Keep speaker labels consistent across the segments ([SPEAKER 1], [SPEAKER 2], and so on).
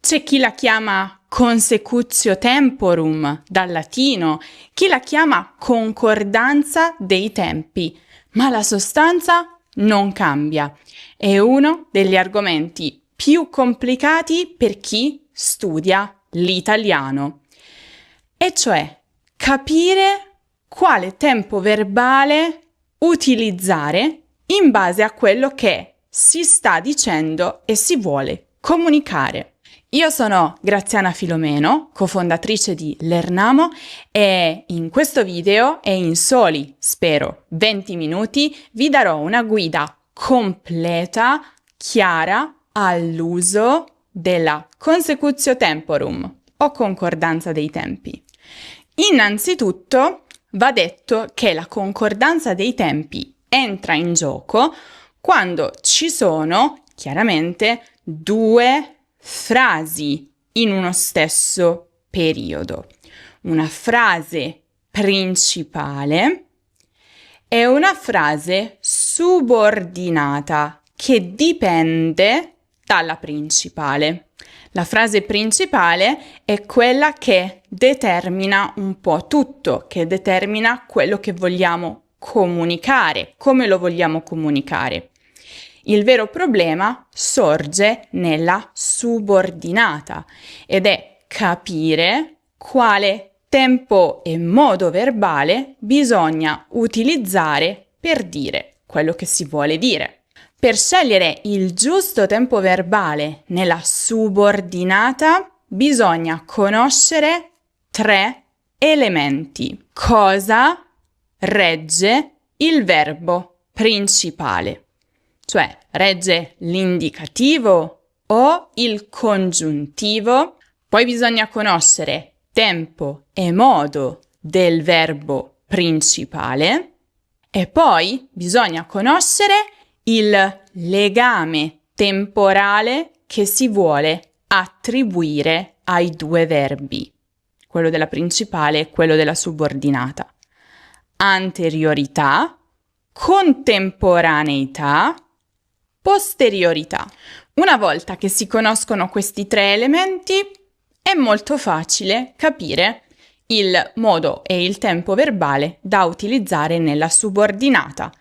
[SPEAKER 1] C'è chi la chiama consecutio temporum, dal latino, chi la chiama concordanza dei tempi, ma la sostanza non cambia. È uno degli argomenti più complicati per chi studia l'italiano, e cioè capire quale tempo verbale utilizzare in base a quello che si sta dicendo e si vuole comunicare. Io sono Graziana Filomeno, cofondatrice di Lernamo, e in questo video e in soli, spero, 20 minuti vi darò una guida completa, chiara all'uso della consecutio temporum o concordanza dei tempi. Innanzitutto va detto che la concordanza dei tempi entra in gioco quando ci sono chiaramente due frasi in uno stesso periodo. Una frase principale e una frase subordinata che dipende dalla principale. La frase principale è quella che determina un po' tutto, che determina quello che vogliamo comunicare, come lo vogliamo comunicare. Il vero problema sorge nella subordinata ed è capire quale tempo e modo verbale bisogna utilizzare per dire quello che si vuole dire. Per scegliere il giusto tempo verbale nella subordinata bisogna conoscere 3 elementi. Cosa regge il verbo principale? Cioè, regge l'indicativo o il congiuntivo? Poi bisogna conoscere tempo e modo del verbo principale e poi bisogna conoscere il legame temporale che si vuole attribuire ai due verbi, quello della principale e quello della subordinata. Anteriorità, contemporaneità, posteriorità. Una volta che si conoscono questi 3 elementi, è molto facile capire il modo e il tempo verbale da utilizzare nella subordinata.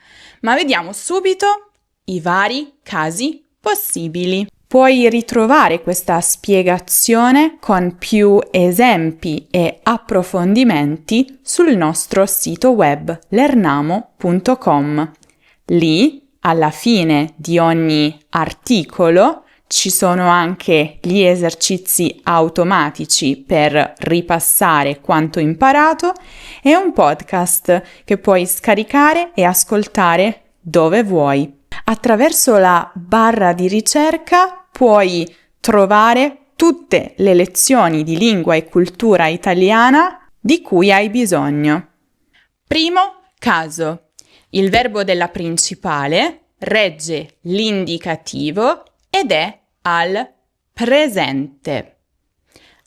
[SPEAKER 1] Ma vediamo subito i vari casi possibili. Puoi ritrovare questa spiegazione con più esempi e approfondimenti sul nostro sito web lernamo.com. Lì, alla fine di ogni articolo, ci sono anche gli esercizi automatici per ripassare quanto imparato e un podcast che puoi scaricare e ascoltare dove vuoi. Attraverso la barra di ricerca puoi trovare tutte le lezioni di lingua e cultura italiana di cui hai bisogno. Primo caso: il verbo della principale regge l'indicativo ed è al presente.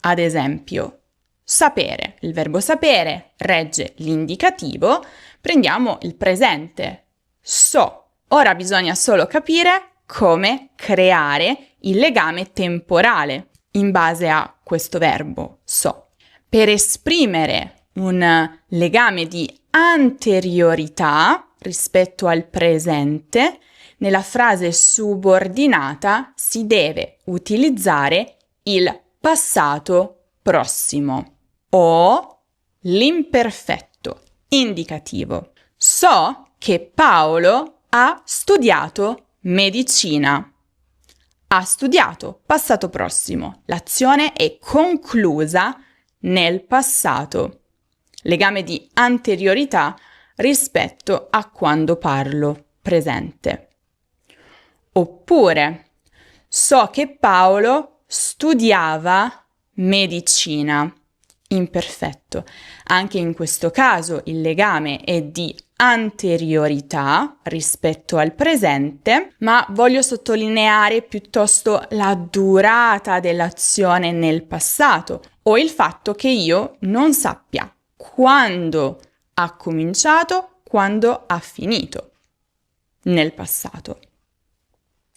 [SPEAKER 1] Ad esempio, sapere. Il verbo sapere regge l'indicativo, prendiamo il presente. So. Ora bisogna solo capire come creare il legame temporale in base a questo verbo so. Per esprimere un legame di anteriorità rispetto al presente, nella frase subordinata si deve utilizzare il passato prossimo o l'imperfetto indicativo. So che Paolo ha studiato medicina. Ha studiato, passato prossimo. L'azione è conclusa nel passato. Legame di anteriorità rispetto a quando parlo, presente. Oppure, so che Paolo studiava medicina. Imperfetto. Anche in questo caso il legame è di anteriorità rispetto al presente, ma voglio sottolineare piuttosto la durata dell'azione nel passato o il fatto che io non sappia quando ha cominciato, quando ha finito nel passato.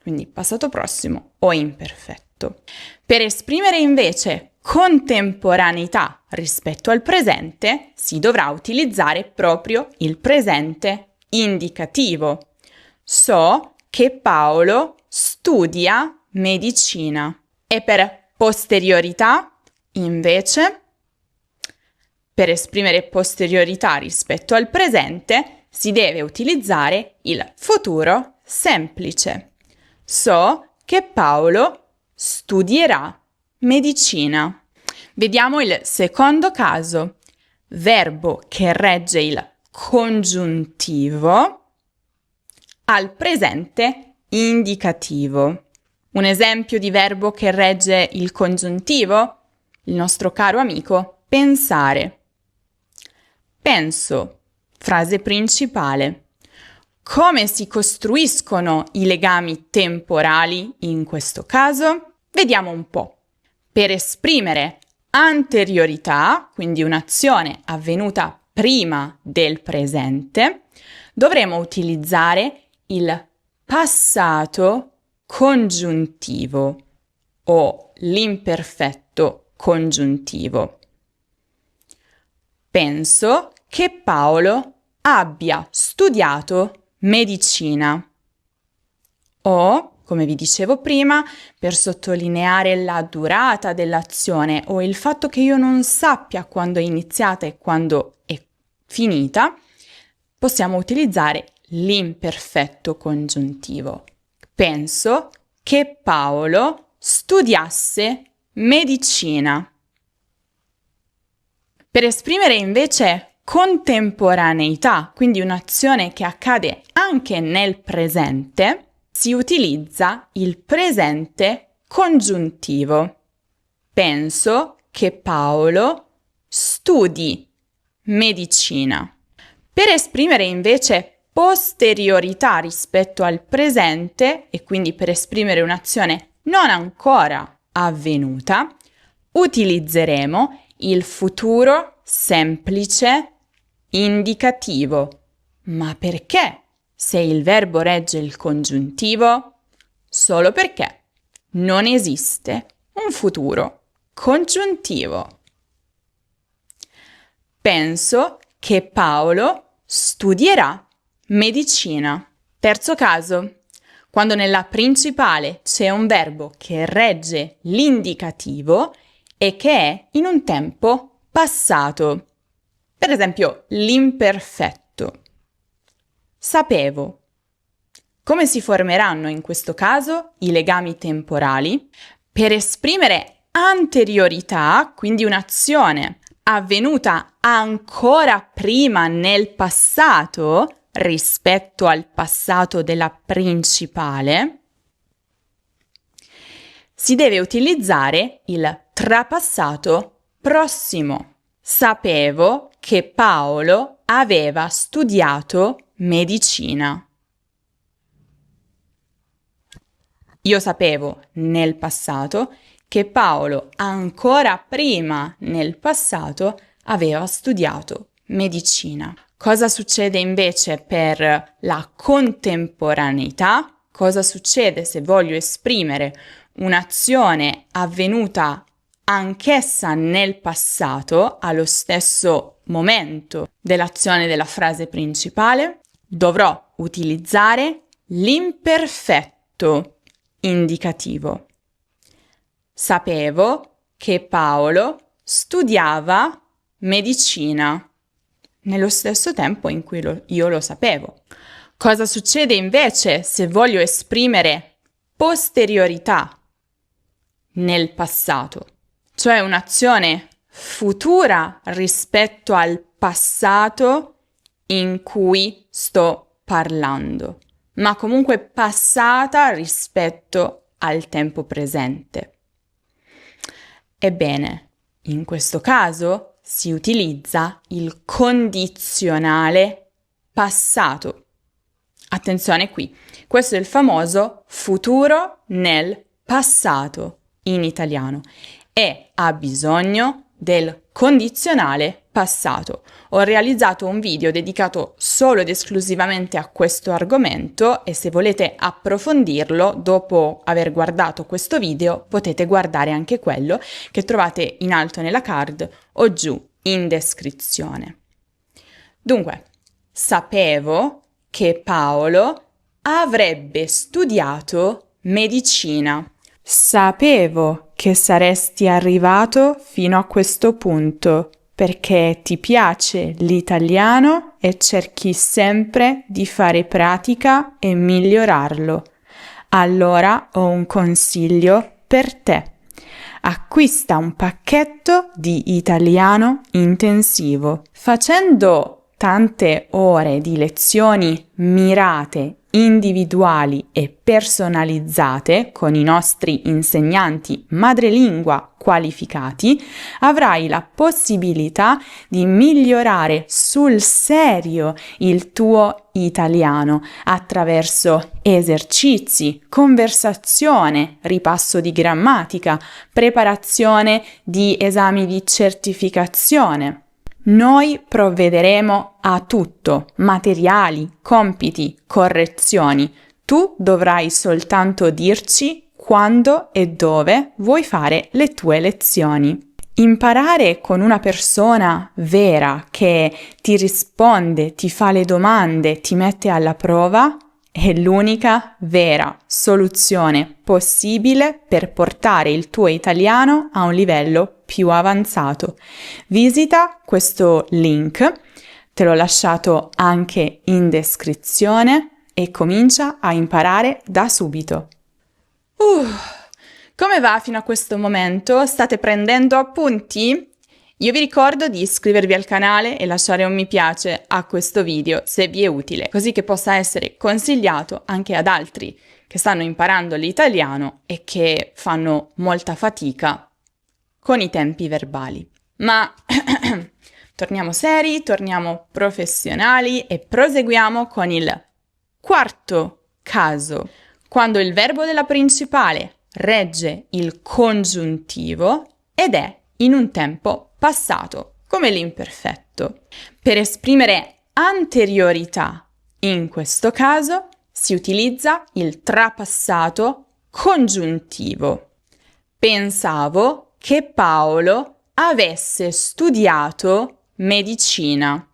[SPEAKER 1] Quindi passato prossimo o imperfetto. perfetto. Per esprimere invece contemporaneità rispetto al presente, si dovrà utilizzare proprio il presente indicativo. So che Paolo studia medicina. E per posteriorità, invece, per esprimere posteriorità rispetto al presente, si deve utilizzare il futuro semplice. So che Paolo studierà medicina. Vediamo il secondo caso. Verbo che regge il congiuntivo al presente indicativo. Un esempio di verbo che regge il congiuntivo? Il nostro caro amico pensare. Penso, frase principale. Come si costruiscono i legami temporali in questo caso? Vediamo un po'. Per esprimere anteriorità, quindi un'azione avvenuta prima del presente, dovremo utilizzare il passato congiuntivo o l'imperfetto congiuntivo. Penso che Paolo abbia studiato medicina. O, come vi dicevo prima, per sottolineare la durata dell'azione o il fatto che io non sappia quando è iniziata e quando è finita, possiamo utilizzare l'imperfetto congiuntivo. Penso che Paolo studiasse medicina. Per esprimere invece contemporaneità, quindi un'azione che accade anche nel presente, si utilizza il presente congiuntivo. Penso che Paolo studi medicina. Per esprimere invece posteriorità rispetto al presente e quindi per esprimere un'azione non ancora avvenuta, utilizzeremo il futuro semplice indicativo. Ma perché? Se il verbo regge il congiuntivo? Solo perché non esiste un futuro congiuntivo. Penso che Paolo studierà medicina. Terzo caso. Quando nella principale c'è un verbo che regge l'indicativo e che è in un tempo passato. Per esempio, l'imperfetto. Sapevo. Come si formeranno in questo caso i legami temporali? Per esprimere anteriorità, quindi un'azione avvenuta ancora prima nel passato rispetto al passato della principale, si deve utilizzare il trapassato prossimo. Sapevo che Paolo aveva studiato medicina. Io sapevo nel passato che Paolo ancora prima nel passato aveva studiato medicina. Cosa succede invece per la contemporaneità? Cosa succede se voglio esprimere un'azione avvenuta anch'essa nel passato, allo stesso momento dell'azione della frase principale? Dovrò utilizzare l'imperfetto indicativo. Sapevo che Paolo studiava medicina nello stesso tempo in cui io lo sapevo. Cosa succede invece se voglio esprimere posteriorità nel passato, cioè un'azione futura rispetto al passato in cui sto parlando, ma comunque passata rispetto al tempo presente? Ebbene, in questo caso si utilizza il condizionale passato. Attenzione qui, questo è il famoso futuro nel passato in italiano e ha bisogno del condizionale passato. Ho realizzato un video dedicato solo ed esclusivamente a questo argomento e se volete approfondirlo, dopo aver guardato questo video, potete guardare anche quello che trovate in alto nella card o giù in descrizione. Dunque, sapevo che Paolo avrebbe studiato medicina. Sapevo che saresti arrivato fino a questo punto perché ti piace l'italiano e cerchi sempre di fare pratica e migliorarlo. Allora ho un consiglio per te. Acquista un pacchetto di italiano intensivo. Facendo tante ore di lezioni mirate, individuali e personalizzate con i nostri insegnanti madrelingua qualificati, avrai la possibilità di migliorare sul serio il tuo italiano attraverso esercizi, conversazione, ripasso di grammatica, preparazione di esami di certificazione. Noi provvederemo a tutto, materiali, compiti, correzioni. Tu dovrai soltanto dirci quando e dove vuoi fare le tue lezioni. Imparare con una persona vera che ti risponde, ti fa le domande, ti mette alla prova è l'unica vera soluzione possibile per portare il tuo italiano a un livello più avanzato. Visita questo link, te l'ho lasciato anche in descrizione e comincia a imparare da subito. Come va fino a questo momento? State prendendo appunti? Io vi ricordo di iscrivervi al canale e lasciare un mi piace a questo video se vi è utile, così che possa essere consigliato anche ad altri che stanno imparando l'italiano e che fanno molta fatica con i tempi verbali. Ma torniamo seri, torniamo professionali e proseguiamo con il quarto caso. Quando il verbo della principale regge il congiuntivo ed è in un tempo passato, come l'imperfetto. Per esprimere anteriorità, in questo caso, si utilizza il trapassato congiuntivo. Pensavo che Paolo avesse studiato medicina.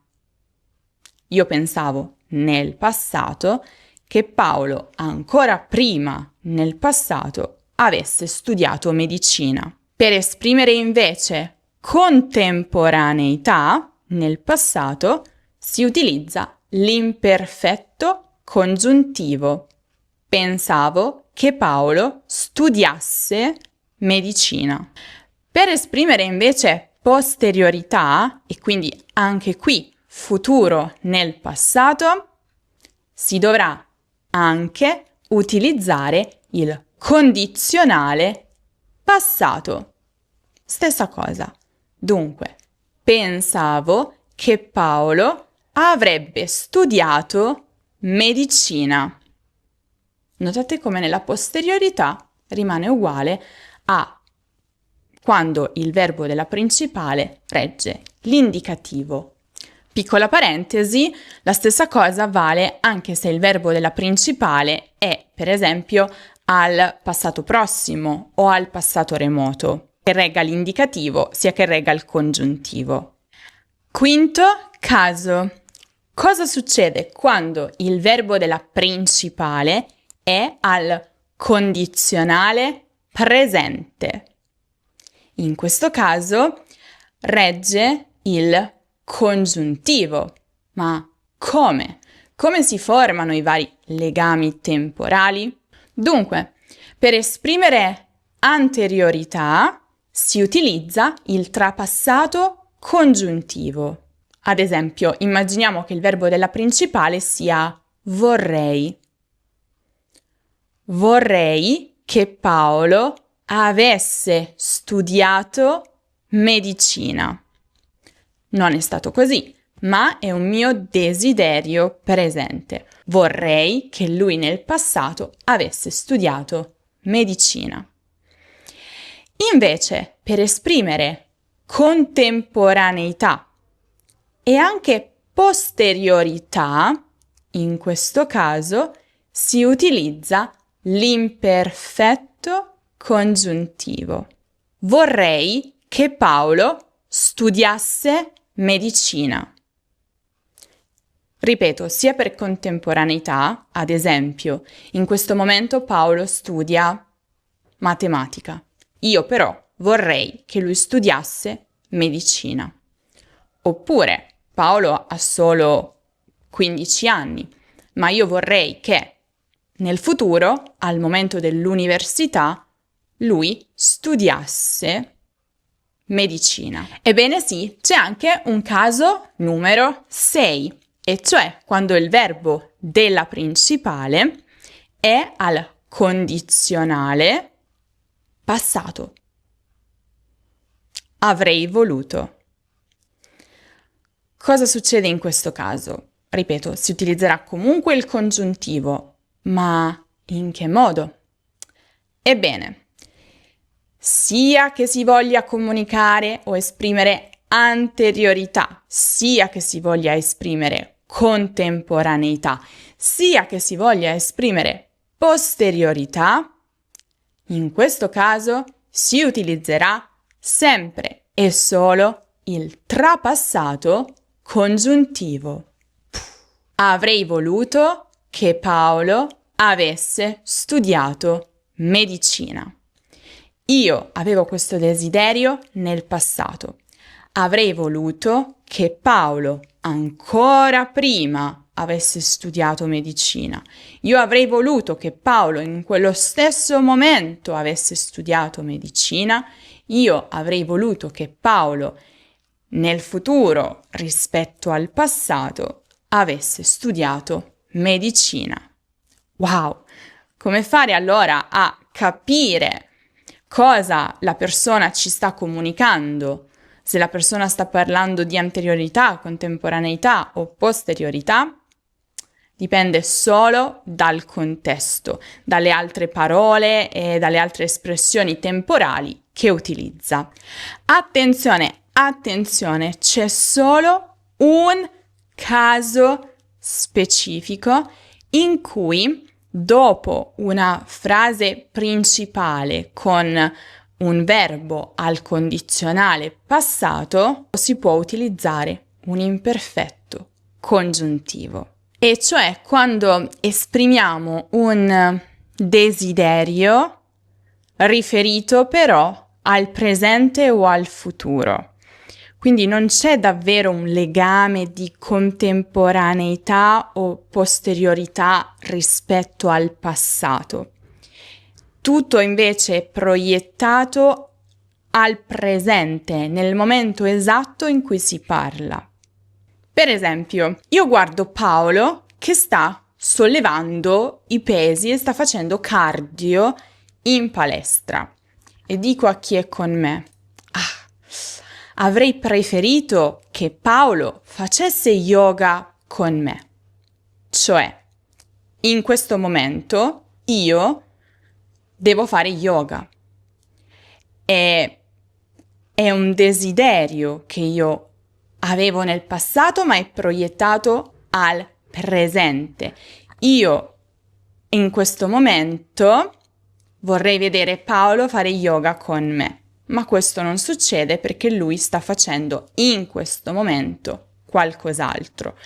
[SPEAKER 1] Io pensavo nel passato che Paolo ancora prima nel passato avesse studiato medicina. Per esprimere invece contemporaneità nel passato si utilizza l'imperfetto congiuntivo. Pensavo che Paolo studiasse medicina. Per esprimere invece posteriorità, e quindi anche qui futuro nel passato, si dovrà anche utilizzare il condizionale passato. Stessa cosa. Dunque, pensavo che Paolo avrebbe studiato medicina. Notate come nella posteriorità rimane uguale a quando il verbo della principale regge l'indicativo. Piccola parentesi, la stessa cosa vale anche se il verbo della principale è, per esempio, al passato prossimo o al passato remoto, che regga l'indicativo sia che regga il congiuntivo. Quinto caso. Cosa succede quando il verbo della principale è al condizionale presente? In questo caso regge il congiuntivo. Ma come? Come si formano i vari legami temporali? Dunque, per esprimere anteriorità si utilizza il trapassato congiuntivo. Ad esempio, immaginiamo che il verbo della principale sia vorrei. Vorrei che Paolo avesse studiato medicina. Non è stato così, ma è un mio desiderio presente. Vorrei che lui nel passato avesse studiato medicina. Invece, per esprimere contemporaneità e anche posteriorità, in questo caso si utilizza l'imperfetto congiuntivo. Vorrei che Paolo studiasse medicina. Ripeto, sia per contemporaneità, ad esempio, in questo momento Paolo studia matematica. Io però vorrei che lui studiasse medicina. Oppure Paolo ha solo 15 anni, ma io vorrei che nel futuro, al momento dell'università, lui studiasse medicina. Ebbene sì, c'è anche un caso numero 6, e cioè quando il verbo della principale è al condizionale passato. Avrei voluto. Cosa succede in questo caso? Ripeto, si utilizzerà comunque il congiuntivo, ma in che modo? Ebbene, sia che si voglia comunicare o esprimere anteriorità, sia che si voglia esprimere contemporaneità, sia che si voglia esprimere posteriorità, in questo caso si utilizzerà sempre e solo il trapassato congiuntivo. Avrei voluto che Paolo avesse studiato medicina. Io avevo questo desiderio nel passato. Avrei voluto che Paolo ancora prima avesse studiato medicina. Io avrei voluto che Paolo in quello stesso momento avesse studiato medicina. Io avrei voluto che Paolo nel futuro rispetto al passato avesse studiato medicina. Wow! Come fare allora a capire cosa la persona ci sta comunicando? Se la persona sta parlando di anteriorità, contemporaneità o posteriorità, dipende solo dal contesto, dalle altre parole e dalle altre espressioni temporali che utilizza. Attenzione, attenzione, c'è solo un caso specifico in cui dopo una frase principale con un verbo al condizionale passato si può utilizzare un imperfetto congiuntivo, e cioè quando esprimiamo un desiderio riferito però al presente o al futuro. Quindi non c'è davvero un legame di contemporaneità o posteriorità rispetto al passato. Tutto invece è proiettato al presente, nel momento esatto in cui si parla. Per esempio, io guardo Paolo che sta sollevando i pesi e sta facendo cardio in palestra e dico a chi è con me: avrei preferito che Paolo facesse yoga con me. Cioè, in questo momento io devo fare yoga. È un desiderio che io avevo nel passato, ma è proiettato al presente. Io in questo momento vorrei vedere Paolo fare yoga con me. Ma questo non succede perché lui sta facendo in questo momento qualcos'altro.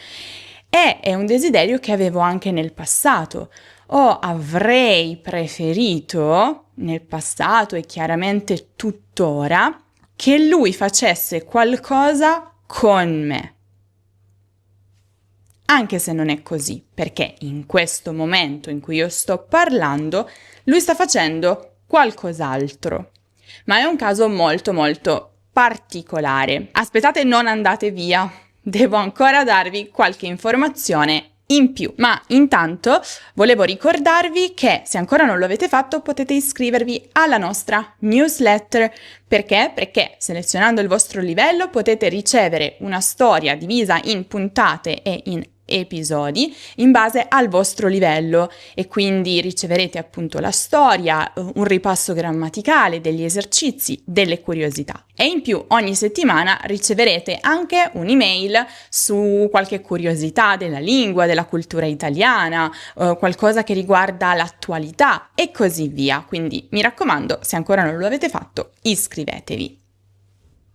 [SPEAKER 1] E è un desiderio che avevo anche nel passato. O avrei preferito nel passato e chiaramente tuttora che lui facesse qualcosa con me. Anche se non è così, perché in questo momento in cui io sto parlando, lui sta facendo qualcos'altro. Ma è un caso molto molto particolare. Aspettate, non andate via, devo ancora darvi qualche informazione in più. Ma intanto volevo ricordarvi che se ancora non lo avete fatto potete iscrivervi alla nostra newsletter. Perché? Perché selezionando il vostro livello potete ricevere una storia divisa in puntate e in episodi in base al vostro livello e quindi riceverete appunto la storia, un ripasso grammaticale, degli esercizi, delle curiosità. E in più ogni settimana riceverete anche un'email su qualche curiosità della lingua, della cultura italiana, qualcosa che riguarda l'attualità e così via. Quindi mi raccomando, se ancora non lo avete fatto, iscrivetevi.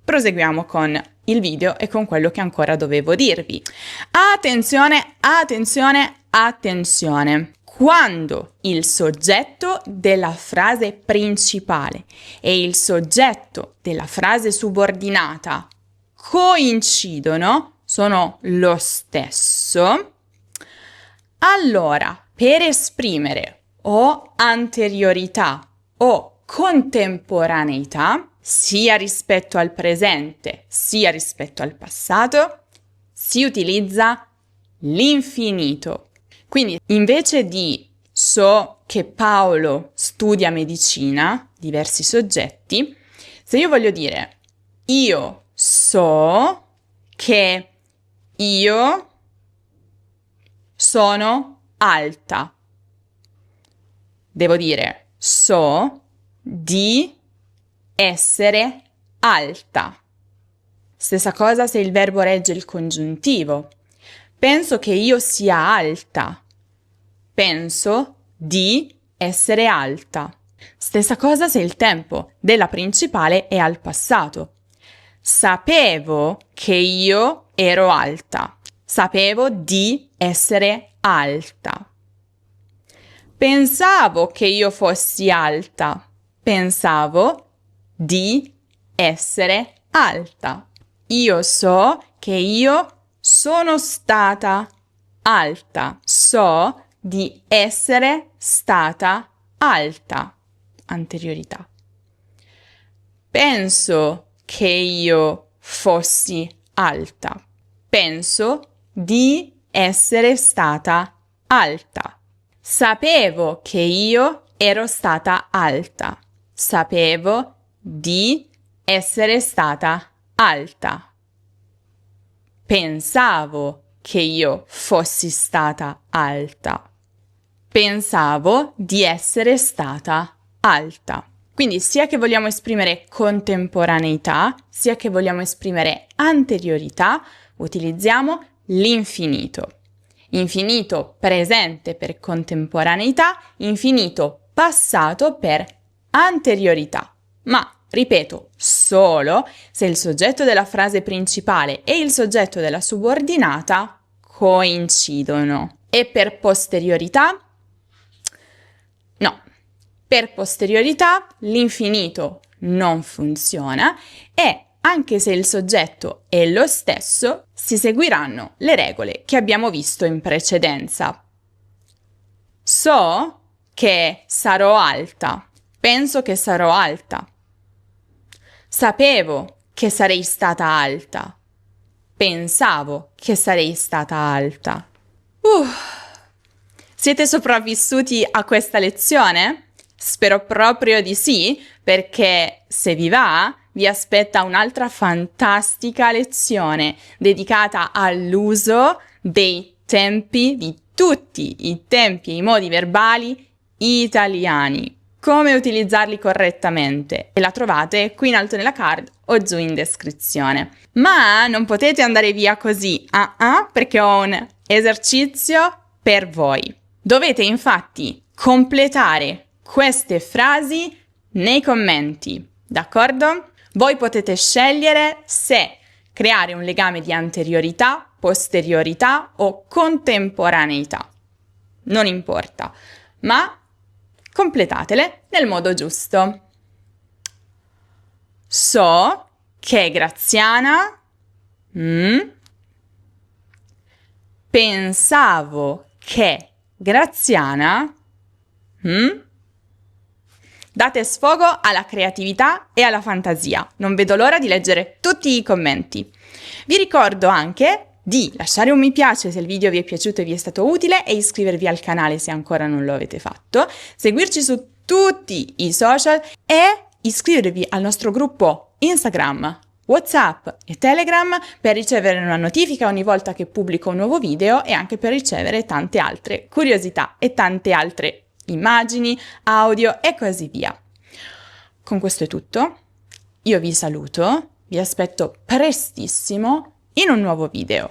[SPEAKER 1] Proseguiamo con il video e con quello che ancora dovevo dirvi. Attenzione, attenzione, attenzione! Quando il soggetto della frase principale e il soggetto della frase subordinata coincidono, sono lo stesso, allora per esprimere o anteriorità o contemporaneità, sia rispetto al presente sia rispetto al passato, si utilizza l'infinito. Quindi invece di so che Paolo studia medicina, diversi soggetti, se io voglio dire io so che io sono alta, devo dire so di essere alta. Stessa cosa se il verbo regge il congiuntivo. Penso che io sia alta. Penso di essere alta. Stessa cosa se il tempo della principale è al passato. Sapevo che io ero alta. Sapevo di essere alta. Pensavo che io fossi alta. Pensavo di essere alta. Io so che io sono stata alta. So di essere stata alta. Anteriorità. Penso che io fossi alta. Penso di essere stata alta. Sapevo che io ero stata alta. Sapevo di essere stata alta. Pensavo che io fossi stata alta. Pensavo di essere stata alta. Quindi sia che vogliamo esprimere contemporaneità, sia che vogliamo esprimere anteriorità, utilizziamo l'infinito. Infinito presente per contemporaneità, infinito passato per anteriorità. Ma, ripeto, solo se il soggetto della frase principale e il soggetto della subordinata coincidono. E per posteriorità? No. Per posteriorità l'infinito non funziona e anche se il soggetto è lo stesso, si seguiranno le regole che abbiamo visto in precedenza. So che sarò alta. Penso che sarò alta. Sapevo che sarei stata alta. Pensavo che sarei stata alta. Siete sopravvissuti a questa lezione? Spero proprio di sì, perché se vi va, vi aspetta un'altra fantastica lezione dedicata all'uso dei tempi, di tutti i tempi e i modi verbali italiani. Come utilizzarli correttamente. E la trovate qui in alto nella card o giù in descrizione. Ma non potete andare via così, perché ho un esercizio per voi. Dovete infatti completare queste frasi nei commenti, d'accordo? Voi potete scegliere se creare un legame di anteriorità, posteriorità o contemporaneità. Non importa, ma completatele nel modo giusto. So che Graziana pensavo che Graziana date sfogo alla creatività e alla fantasia. Non vedo l'ora di leggere tutti i commenti. Vi ricordo anche di lasciare un mi piace se il video vi è piaciuto e vi è stato utile e iscrivervi al canale se ancora non lo avete fatto, seguirci su tutti i social e iscrivervi al nostro gruppo Instagram WhatsApp e Telegram per ricevere una notifica ogni volta che pubblico un nuovo video e anche per ricevere tante altre curiosità e tante altre immagini, audio e così via. Con questo è tutto. Io vi saluto, vi aspetto prestissimo in un nuovo video.